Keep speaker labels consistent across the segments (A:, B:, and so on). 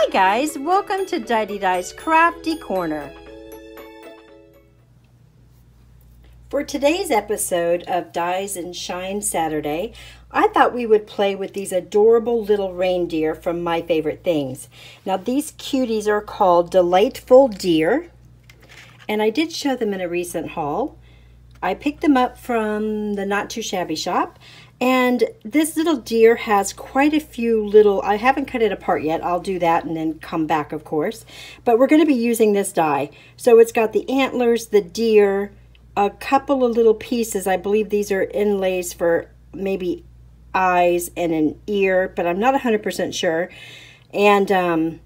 A: Hi guys, welcome to Didedi's Crafty Corner. For today's episode of Dies and Shine Saturday, I thought we would play with these adorable little reindeer from My Favorite Things. Now these cuties are called Delightful Deer, and I did show them in a recent haul. I picked them up from the Not Too Shabby shop. And this little deer has quite a few little, I haven't cut it apart yet. I'll do that and then come back, of course. But we're going to be using this die. So it's got the antlers, the deer, a couple of little pieces. I believe these are inlays for maybe eyes and an ear, but I'm not 100% sure. And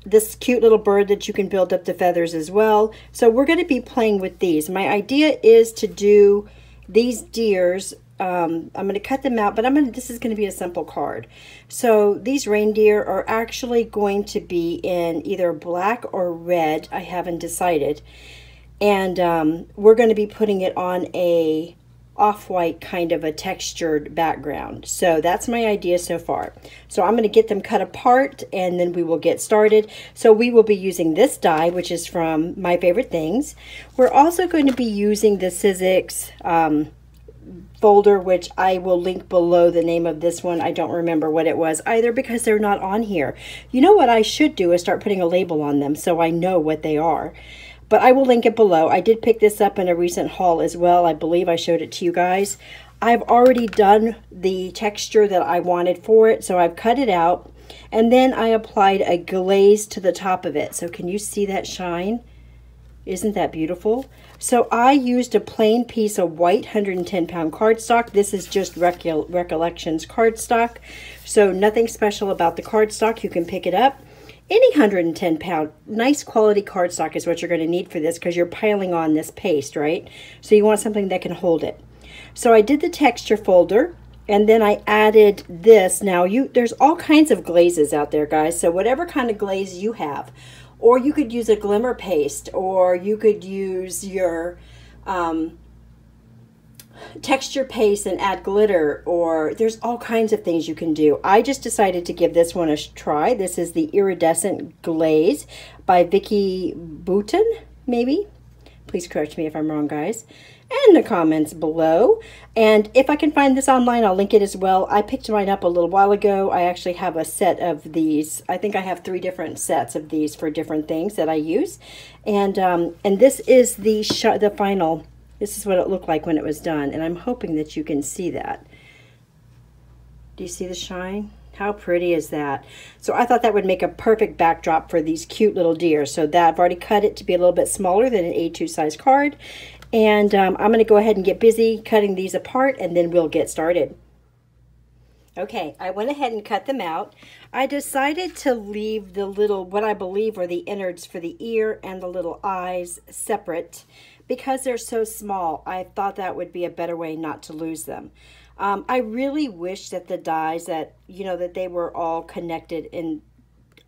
A: this cute little bird that you can build up the feathers as well. So we're going to be playing with these. My idea is to do these deers. I'm going to cut them out, but this is going to be a simple card. So these reindeer are actually going to be in either black or red. I haven't decided. And we're going to be putting it on a off-white kind of a textured background. So that's my idea so far. So I'm going to get them cut apart and then we will get started. So we will be using this die, which is from My Favorite Things. We're also going to be using the Sizzix folder, which I will link below the name of this one. I don't remember what it was either because they're not on here. You know what I should do is start putting a label on them so I know what they are. But I will link it below. I did pick this up in a recent haul as well. I believe I showed it to you guys. I've already done the texture that I wanted for it, so I've cut it out. And then I applied a glaze to the top of it. So can you see that shine? Isn't that beautiful? So I used a plain piece of white 110-pound cardstock. This is just Recollections cardstock. So nothing special about the cardstock. You can pick it up. Any 110-pound, nice quality cardstock is what you're going to need for this because you're piling on this paste, right? So you want something that can hold it. So I did the texture folder and then I added this. Now there's all kinds of glazes out there, guys. So whatever kind of glaze you have. Or you could use a glimmer paste, or you could use your texture paste and add glitter, or there's all kinds of things you can do. I just decided to give this one a try. This is the Iridescent Glaze by Vicki Boutin, maybe. Please correct me if I'm wrong, guys. In the comments below. And if I can find this online, I'll link it as well. I picked mine up a little while ago. I actually have a set of these. I think I have 3 different sets of these for different things that I use. And this is the final. This is what it looked like when it was done. And I'm hoping that you can see that. Do you see the shine? How pretty is that? So I thought that would make a perfect backdrop for these cute little deer. So that I've already cut it to be a little bit smaller than an A2 size card. And I'm going to go ahead and get busy cutting these apart and then we'll get started. Okay, I went ahead and cut them out. I decided to leave the little, what I believe are the innards for the ear and the little eyes separate because they're so small. I thought that would be a better way not to lose them. I really wish that the dies that, that they were all connected in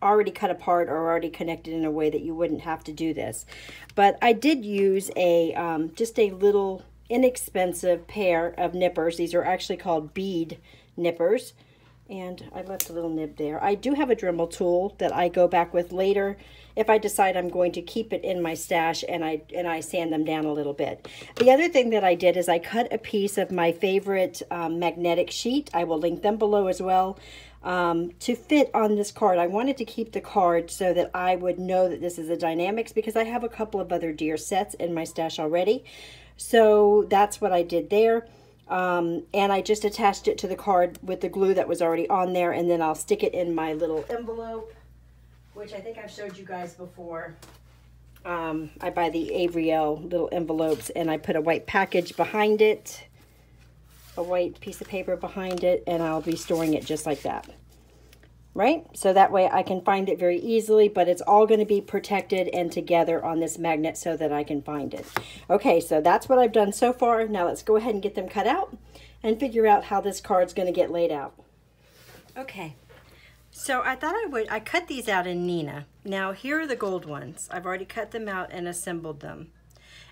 A: already cut apart or already connected in a way that you wouldn't have to do this. But I did use a just a little inexpensive pair of nippers. These are actually called bead nippers. And I left a little nib there. I do have a Dremel tool that I go back with later if I decide I'm going to keep it in my stash and I sand them down a little bit. The other thing that I did is I cut a piece of my favorite magnetic sheet. I will link them below as well. To fit on this card. I wanted to keep the card so that I would know that this is a Dynamics because I have a couple of other deer sets in my stash already. So that's what I did there. And I just attached it to the card with the glue that was already on there, and then I'll stick it in my little envelope, which I think I've showed you guys before. I buy the Avriel little envelopes and I put a white package behind it. A white piece of paper behind it, and I'll be storing it just like that, right? So that way I can find it very easily, but it's all going to be protected and together on this magnet so that I can find it. Okay, so that's what I've done so far. Now let's go ahead and get them cut out and figure out how this card's going to get laid out. Okay, so I thought I cut these out in Nina. Now here are the gold ones. I've already cut them out and assembled them.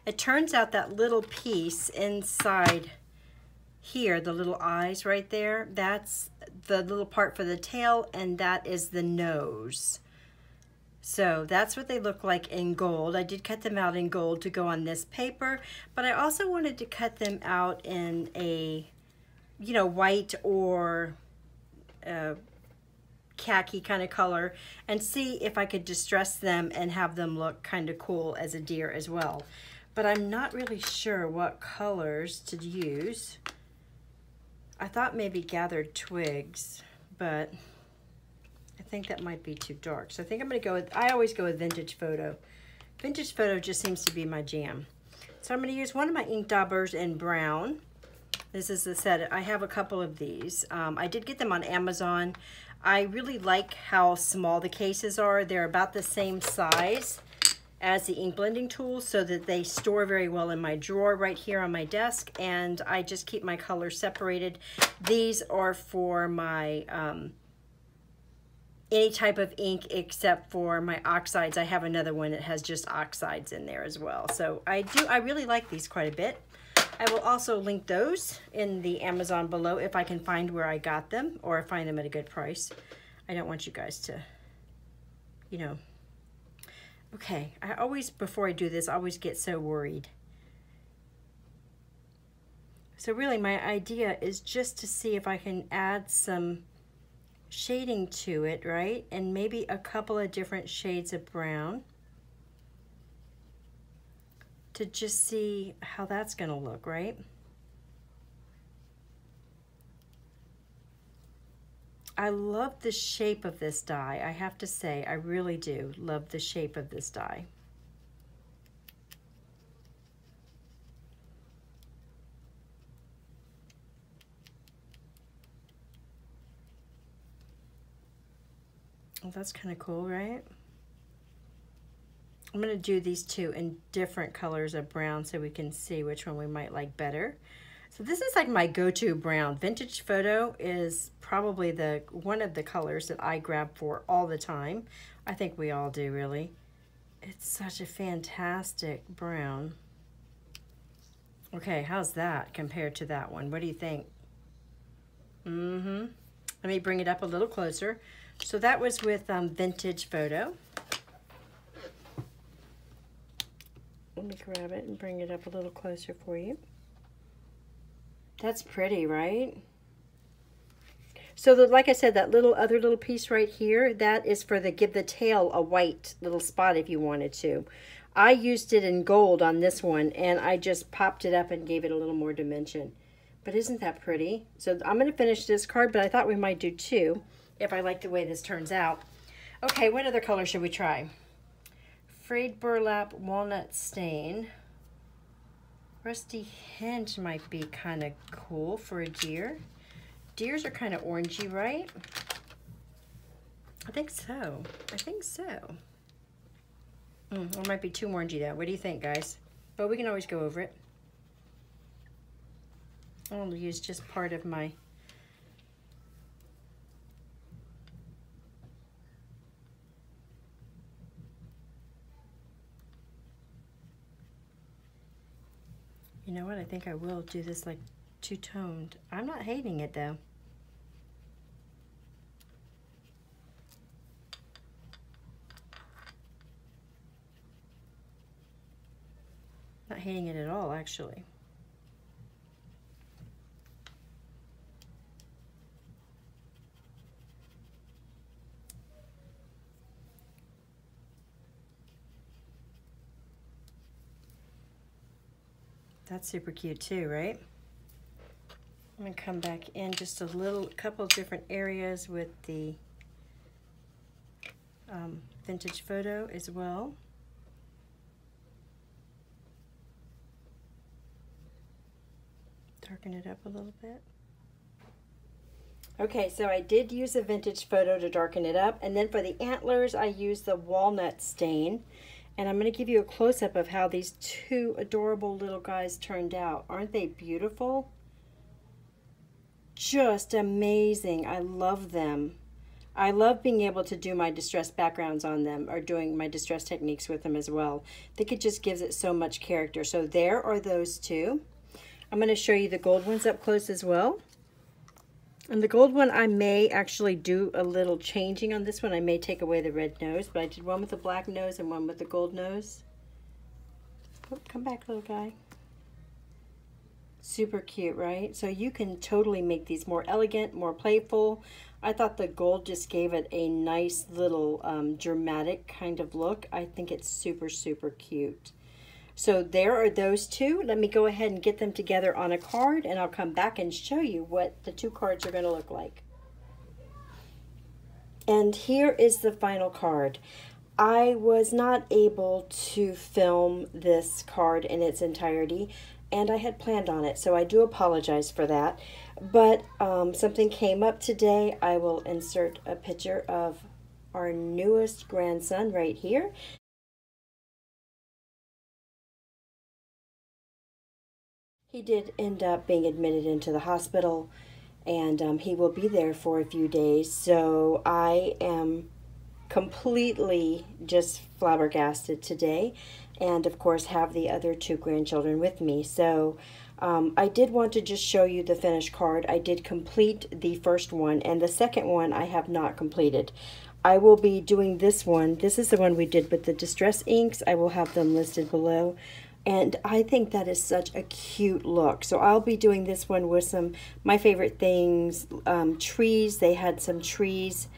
A: It turns out that little piece inside here, the little eyes right there, that's the little part for the tail, and that is the nose. So that's what they look like in gold. I did cut them out in gold to go on this paper, but I also wanted to cut them out in a, you know, white or khaki kind of color and see if I could distress them and have them look kind of cool as a deer as well. But I'm not really sure what colors to use. I thought maybe gathered twigs, but I think that might be too dark. So I think I'm gonna go with, I always go with vintage photo. Vintage photo just seems to be my jam. So I'm gonna use one of my ink daubers in brown. This is the set. I have a couple of these. I did get them on Amazon. I really like how small the cases are. They're about the same size as the ink blending tools so that they store very well in my drawer right here on my desk, and I just keep my colors separated. These are for my any type of ink except for my oxides. I have another one that has just oxides in there as well. So I really like these quite a bit. I will also link those in the Amazon below if I can find where I got them or find them at a good price. I don't want you guys to, you know. Okay, I always, before I do this, I always get so worried. So really my idea is just to see if I can add some shading to it, right? And maybe a couple of different shades of brown to just see how that's gonna look, right? I love the shape of this die. I have to say, I really do love the shape of this die. Well, that's kind of cool, right? I'm going to do these two in different colors of brown so we can see which one we might like better. So this is like my go-to brown. Vintage photo is probably one of the colors that I grab for all the time. I think we all do, really. It's such a fantastic brown. Okay, how's that compared to that one? What do you think? Let me bring it up a little closer. So that was with Vintage Photo. Let me grab it and bring it up a little closer for you. That's pretty, right? So like I said, that other little piece right here, that is for give the tail a white little spot if you wanted to. I used it in gold on this one, and I just popped it up and gave it a little more dimension. But isn't that pretty? So I'm going to finish this card, but I thought we might do two if I like the way this turns out. Okay, what other color should we try? Frayed burlap walnut stain. Rusty hinge might be kind of cool for a deer. Deers are kind of orangey, right? I think so. I think so. It might be too orangey though. What do you think, guys? But we can always go over it. I'll use just part of my You know what? I think I will do this like two-toned. I'm not hating it though. Not hating it at all, actually. That's super cute too, right? I'm gonna come back in just a couple different areas with the Vintage Photo as well. Darken it up a little bit. Okay, so I did use a Vintage Photo to darken it up, and then for the antlers I used the walnut stain. And I'm going to give you a close-up of how these two adorable little guys turned out. Aren't they beautiful? Just amazing. I love them. I love being able to do my distressed backgrounds on them, or doing my distress techniques with them as well. I think it just gives it so much character. So there are those two. I'm going to show you the gold ones up close as well. And the gold one, I may actually do a little changing on this one. I may take away the red nose, but I did one with the black nose and one with the gold nose. Oh, come back, little guy. Super cute, right? So you can totally make these more elegant, more playful. I thought the gold just gave it a nice little dramatic kind of look. I think it's super, super cute. So there are those two. Let me go ahead and get them together on a card, and I'll come back and show you what the two cards are going to look like. And here is the final card. I was not able to film this card in its entirety, and I had planned on it, so I do apologize for that. But something came up today. I will insert a picture of our newest grandson right here. He did end up being admitted into the hospital, and he will be there for a few days, so I am completely just flabbergasted today, and of course have the other two grandchildren with me. So I did want to just show you the finished card. I did complete the first one, and the second one I have not completed. I will be doing this one. This is the one we did with the distress inks. I will have them listed below. And I think that is such a cute look. So I'll be doing this one with some, my favorite things, trees. They had some trees,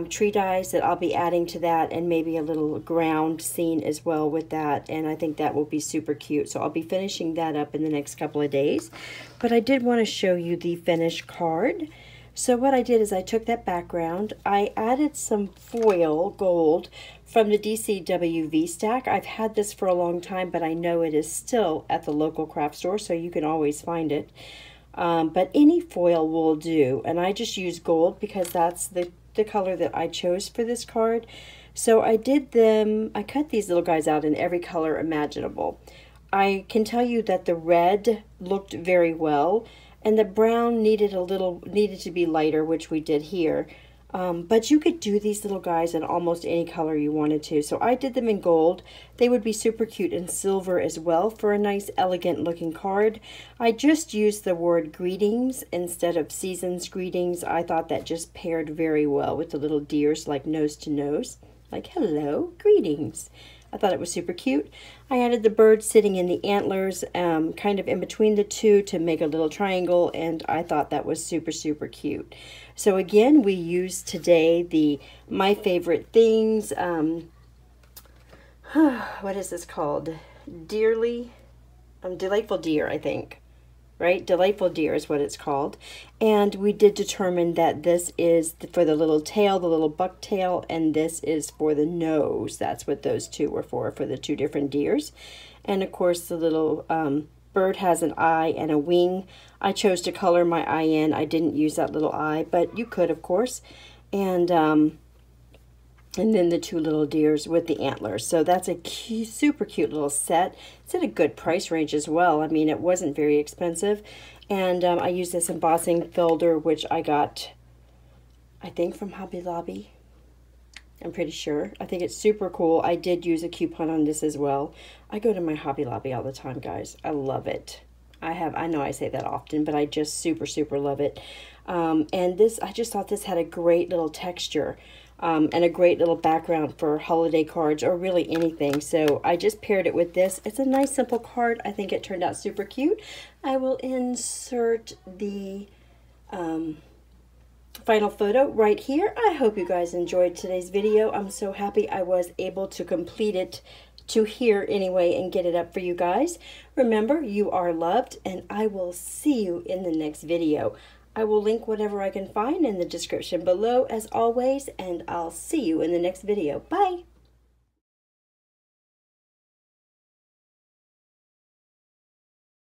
A: tree dyes that I'll be adding to that, and maybe a little ground scene as well with that. And I think that will be super cute. So I'll be finishing that up in the next couple of days. But I did want to show you the finished card. So what I did is I took that background, I added some foil gold from the DCWV stack. I've had this for a long time, but I know it is still at the local craft store, so you can always find it. But any foil will do, and I just use gold because that's the color that I chose for this card. So I did them, I cut these little guys out in every color imaginable. I can tell you that the red looked very well, and the brown needed to be lighter, which we did here. But you could do these little guys in almost any color you wanted to. So I did them in gold. They would be super cute in silver as well for a nice elegant looking card. I just used the word greetings instead of season's greetings. I thought that just paired very well with the little deers, like nose to nose. Like, hello, greetings. I thought it was super cute. I added the bird sitting in the antlers, kind of in between the two to make a little triangle, and I thought that was super, super cute. So again, we used today the My Favorite Things, what is this called? Delightful Deer, I think. Right? Delightful Deer is what it's called. And we did determine that this is for the little tail, the little buck tail, and this is for the nose. That's what those two were for the two different deers. And of course the little bird has an eye and a wing. I chose to color my eye in. I didn't use that little eye, but you could, of course. And then the two little deers with the antlers. So that's a cute, super cute little set. It's at a good price range as well. I mean, it wasn't very expensive. And I used this embossing folder, which I got, I think, from Hobby Lobby. I'm pretty sure. I think it's super cool. I did use a coupon on this as well. I go to my Hobby Lobby all the time, guys. I love it. I know I say that often, but I just super, super love it. And this, I just thought this had a great little texture. And a great little background for holiday cards or really anything. So I just paired it with this. It's a nice simple card. I think it turned out super cute. I will insert the final photo right here. I hope you guys enjoyed today's video. I'm so happy I was able to complete it to here anyway and get it up for you guys. Remember, you are loved, and I will see you in the next video. I will link whatever I can find in the description below as always, and I'll see you in the next video. Bye!